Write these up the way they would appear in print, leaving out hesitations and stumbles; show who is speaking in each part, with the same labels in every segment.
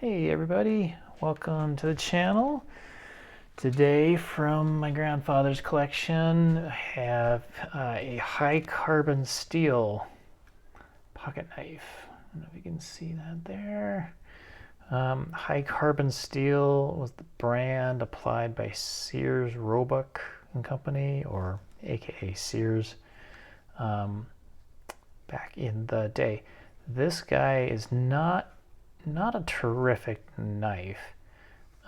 Speaker 1: Hey everybody, welcome to the channel. Today from my grandfather's collection I have a high carbon steel pocket knife. I don't know if you can see that there. High carbon steel was the brand applied by Sears Roebuck and Company, or aka Sears, back in the day. This guy is not a terrific knife.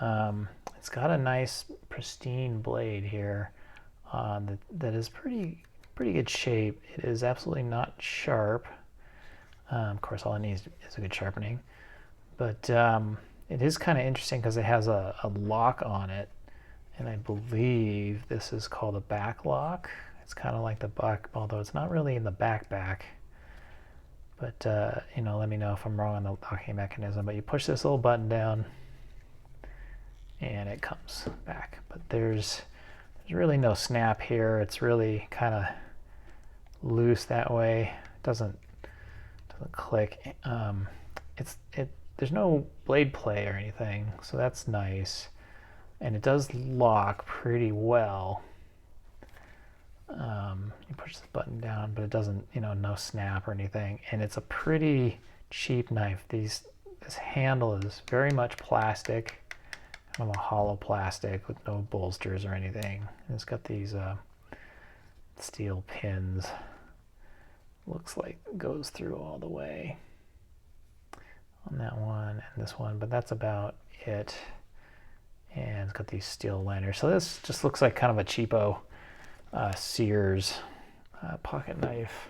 Speaker 1: It's got a nice pristine blade here that is pretty good shape. It is absolutely not sharp. Of course, all it needs is a good sharpening. But it is kind of interesting because it has a lock on it, and I believe this is called a back lock. It's kind of like the back, although it's not really in the back. But let me know if I'm wrong on the locking mechanism. But you push this little button down, and it comes back. But there's really no snap here. It's really kind of loose that way. It doesn't click. There's no blade play or anything, so that's nice. And it does lock pretty well. You push the button down, but it doesn't, no snap or anything. And it's a pretty cheap knife. This handle is very much plastic, kind of a hollow plastic with no bolsters or anything. And it's got these steel pins. Looks like it goes through all the way on that one and this one, but that's about it. And it's got these steel liners. So this just looks like kind of a cheapo Sears pocket knife.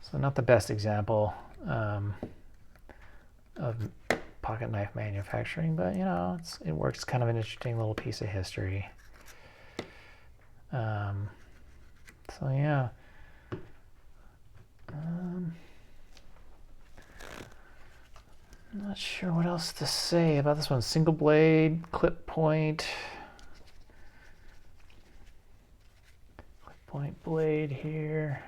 Speaker 1: So not the best example of pocket knife manufacturing, but it works. It's kind of an interesting little piece of history. So yeah. I'm not sure what else to say about this one. Single blade, clip point blade here.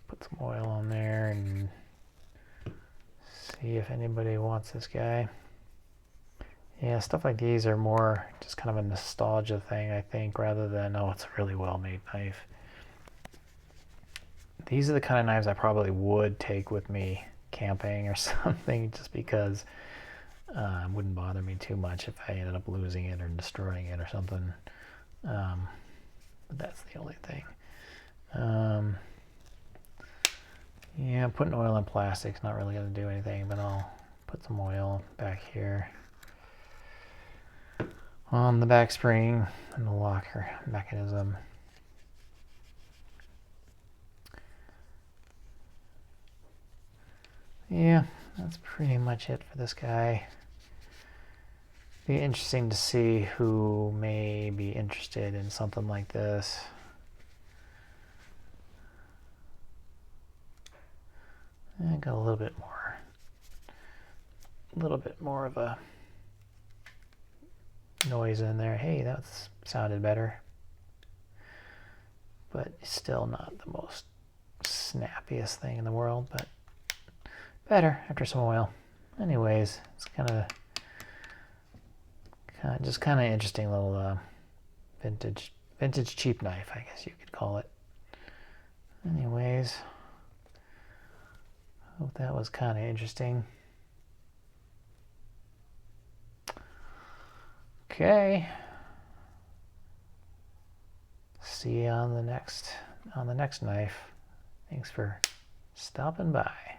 Speaker 1: Put some oil on there and see if anybody wants this guy. Yeah, stuff like these are more just kind of a nostalgia thing, I think, rather than, oh, it's a really well-made knife. These are the kind of knives I probably would take with me camping or something, just because it wouldn't bother me too much if I ended up losing it or destroying it or something. But that's the only thing. Yeah, putting oil in plastic's not really going to do anything, but I'll put some oil back here on the back spring and the locker mechanism. Yeah, that's pretty much it for this guy. Be interesting to see who may be interested in something like this. I got a little bit more of a noise in there. Hey, that sounded better, but still not the most snappiest thing in the world, but better after some oil. Anyways, it's kind of interesting little vintage cheap knife, I guess you could call it. Anyways, hope that was kind of interesting. Okay. See you on the next knife. Thanks for stopping by.